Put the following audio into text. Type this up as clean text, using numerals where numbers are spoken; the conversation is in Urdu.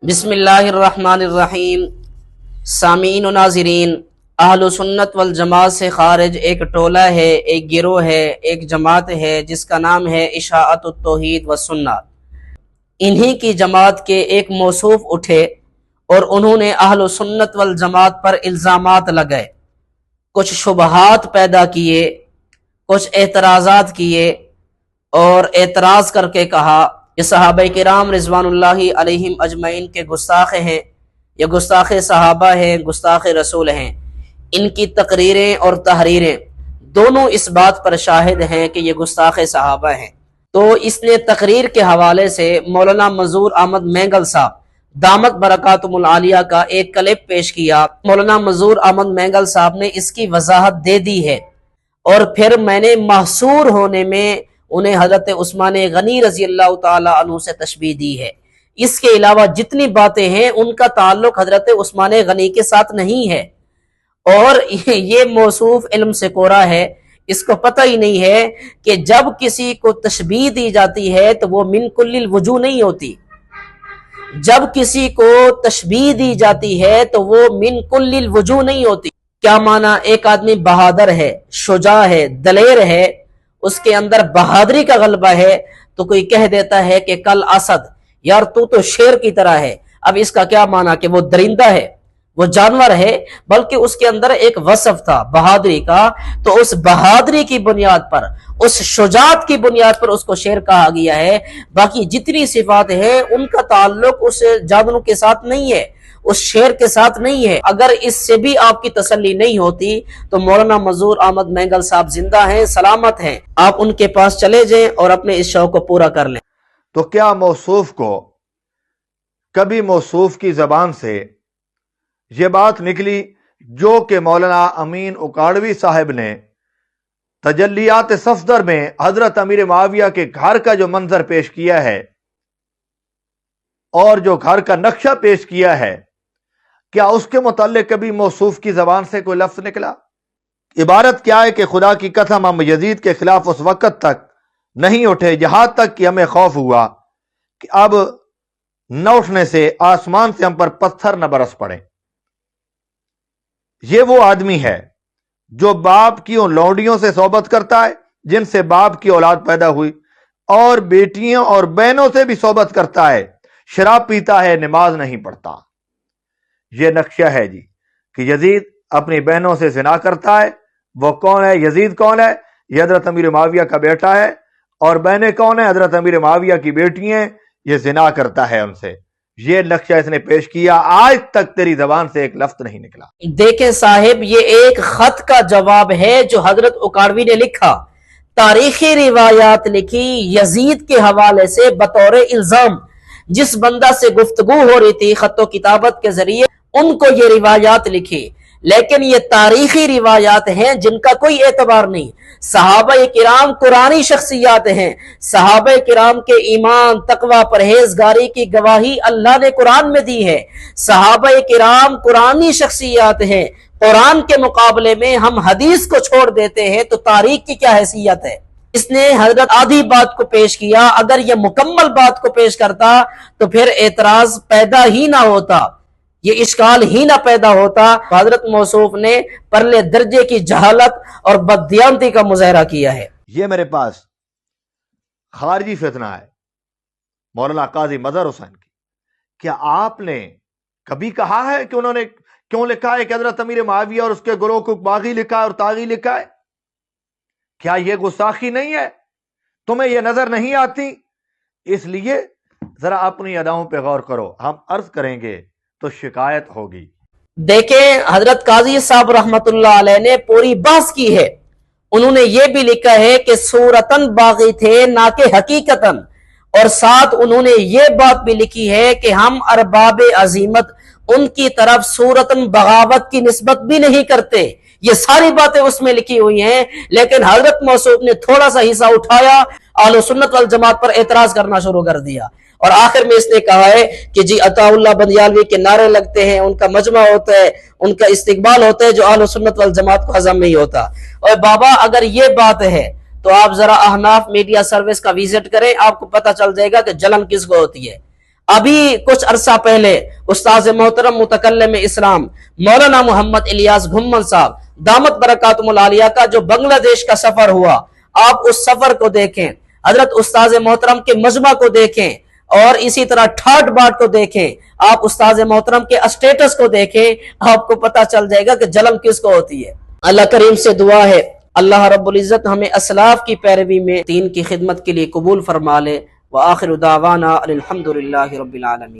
بسم اللہ الرحمن الرحیم۔ سامعین و ناظرین، اہل سنت والجماعت سے خارج ایک ٹولہ ہے، ایک گروہ ہے، ایک جماعت ہے جس کا نام ہے اشاعت التوحید والسنہ۔ انہی کی جماعت کے ایک موصوف اٹھے اور انہوں نے اہل سنت والجماعت پر الزامات لگائے، کچھ شبہات پیدا کیے، کچھ اعتراضات کیے اور اعتراض کر کے کہا یہ صحابہ کرام رضوان اللہ علیہم اجمعین کے گستاخ ہیں، یہ گستاخ صحابہ ہیں، گستاخ رسول ہیں۔ ان کی تقریریں اور تحریریں دونوں اس بات پر شاہد ہیں کہ یہ گستاخ صحابہ ہیں۔ تو اس نے تقریر کے حوالے سے مولانا منظور احمد مینگل صاحب دامت برکاتہم العالیہ کا ایک کلپ پیش کیا۔ مولانا منظور احمد مینگل صاحب نے اس کی وضاحت دے دی ہے، اور پھر میں نے محصور ہونے میں انہیں حضرت عثمان غنی رضی اللہ تعالی عنہ سے تشبیہ دی ہے۔ اس کے علاوہ جتنی باتیں ہیں ان کا تعلق حضرت عثمان غنی کے ساتھ نہیں ہے، اور یہ موصوف علم سے کورا ہے، اس کو پتہ ہی نہیں ہے کہ جب کسی کو تشبیہ دی جاتی ہے تو وہ من کل الوجوہ نہیں ہوتی، جب کسی کو تشبیہ دی جاتی ہے تو وہ من کل الوجوہ نہیں ہوتی۔ کیا معنی؟ ایک آدمی بہادر ہے، شجاع ہے، دلیر ہے، اس کے اندر بہادری کا غلبہ ہے، تو کوئی کہہ دیتا ہے کہ کل اسد، یار تو شیر کی طرح ہے۔ اب اس کا کیا معنی کہ وہ درندہ ہے، وہ جانور ہے، بلکہ اس کے اندر ایک وصف تھا بہادری کا، تو اس بہادری کی بنیاد پر، اس شجاعت کی بنیاد پر اس کو شیر کہا گیا ہے۔ باقی جتنی صفات ہیں ان کا تعلق اس جانوروں کے ساتھ نہیں ہے، اس شیر کے ساتھ نہیں ہے۔ اگر اس سے بھی آپ کی تسلی نہیں ہوتی تو مولانا منظور احمد مینگل صاحب زندہ ہیں، سلامت ہیں، آپ ان کے پاس چلے جائیں اور اپنے اس شوق کو پورا کر لیں۔ تو کیا موصوف کو کبھی موصوف کی زبان سے یہ بات نکلی جو کہ مولانا امین اکاڑوی صاحب نے تجلیات صفدر میں حضرت امیر معاویہ کے گھر کا جو منظر پیش کیا ہے اور جو گھر کا نقشہ پیش کیا ہے، کیا اس کے متعلق کبھی موصوف کی زبان سے کوئی لفظ نکلا؟ عبارت کیا ہے کہ خدا کی قسم ہم یزید کے خلاف اس وقت تک نہیں اٹھے جہاں تک کہ ہمیں خوف ہوا کہ اب نہ اٹھنے سے آسمان سے ہم پر پتھر نہ برس پڑے۔ یہ وہ آدمی ہے جو باپ کی ان لونڈیوں سے صحبت کرتا ہے جن سے باپ کی اولاد پیدا ہوئی، اور بیٹیوں اور بہنوں سے بھی صحبت کرتا ہے، شراب پیتا ہے، نماز نہیں پڑھتا۔ یہ نقشہ ہے جی کہ یزید اپنی بہنوں سے زنا کرتا ہے۔ وہ کون ہے؟ یزید کون ہے؟ یہ حضرت امیر معاویہ کا بیٹا ہے، اور بہنیں کون ہیں؟ حضرت امیر معاویہ کی بیٹی ہیں۔ یہ زنا کرتا ہے ان سے۔ یہ نقشہ اس نے پیش کیا، آج تک تیری زبان سے ایک لفظ نہیں نکلا۔ دیکھیں صاحب، یہ ایک خط کا جواب ہے جو حضرت اکاڑوی نے لکھا، تاریخی روایات لکھی یزید کے حوالے سے بطور الزام۔ جس بندہ سے گفتگو ہو رہی تھی خط و کتابت کے ذریعے، ان کو یہ روایات لکھی، لیکن یہ تاریخی روایات ہیں جن کا کوئی اعتبار نہیں۔ صحابہ کرام قرآنی شخصیات ہیں، صحابہ کرام کے ایمان، تقوی، پرہیزگاری کی گواہی اللہ نے قرآن میں دی ہے۔ صحابہ کرام قرآنی شخصیات ہیں، قرآن کے مقابلے میں ہم حدیث کو چھوڑ دیتے ہیں تو تاریخ کی کیا حیثیت ہے؟ اس نے حضرت آدھی بات کو پیش کیا، اگر یہ مکمل بات کو پیش کرتا تو پھر اعتراض پیدا ہی نہ ہوتا، یہ اشکال ہی نہ پیدا ہوتا۔ حضرت موصوف نے پرلے درجے کی جہالت اور بددیانتی کا مظاہرہ کیا ہے۔ یہ میرے پاس خارجی فتنہ ہے مولانا قاضی مظہر حسین کی۔ کیا آپ نے کبھی کہا ہے کہ انہوں نے کیوں لکھا ہے کہ حضرت امیر معاویہ اور اس کے گروہ کو باغی لکھا ہے اور طاغی لکھا ہے؟ کیا یہ گستاخی نہیں ہے؟ تمہیں یہ نظر نہیں آتی؟ اس لیے ذرا اپنی اداؤں پہ غور کرو، ہم عرض کریں گے تو شکایت ہوگی۔ دیکھیں حضرت قاضی صاحب رحمت اللہ علیہ نے پوری بحث کی ہے، انہوں نے یہ بھی لکھا ہے کہ صورتاً باغی تھے نہ کہ حقیقتاً، اور ساتھ انہوں نے یہ بات بھی لکھی ہے کہ ہم ارباب عظیمت ان کی طرف صورتاً بغاوت کی نسبت بھی نہیں کرتے۔ یہ ساری باتیں اس میں لکھی ہوئی ہیں، لیکن حضرت موصوف نے تھوڑا سا حصہ اٹھایا، اہل سنت والجماعت پر اعتراض کرنا شروع کر دیا، اور آخر میں اس نے کہا ہے کہ جی عطا اللہ بندیالوی کے نعرے لگتے ہیں، ان کا مجمع ہوتا ہے، ان کا استقبال ہوتا ہے جو اہل سنت والجماعت کو ہضم نہیں ہوتا۔ اور بابا اگر یہ بات ہے تو آپ ذرا احناف میڈیا سروس کا وزٹ کریں، آپ کو پتہ چل جائے گا کہ جلن کس کو ہوتی ہے۔ ابھی کچھ عرصہ پہلے استاذ محترم متکلم اسلام مولانا محمد الیاس گھمن صاحب دامت برکاتہم العالیہ کا جو بنگلہ دیش کا سفر ہوا، آپ اس سفر کو دیکھیں، حضرت استاذ محترم کے مجمع کو دیکھیں، اور اسی طرح ٹھاٹ باٹ کو دیکھیں، آپ استاذ محترم کے اسٹیٹس کو دیکھیں، آپ کو پتہ چل جائے گا کہ جلن کس کو ہوتی ہے۔ اللہ کریم سے دعا ہے اللہ رب العزت ہمیں اسلاف کی پیروی میں دین کی خدمت کے لیے قبول فرما لے۔ وآخر دعوانا الحمدللہ رب العالمین۔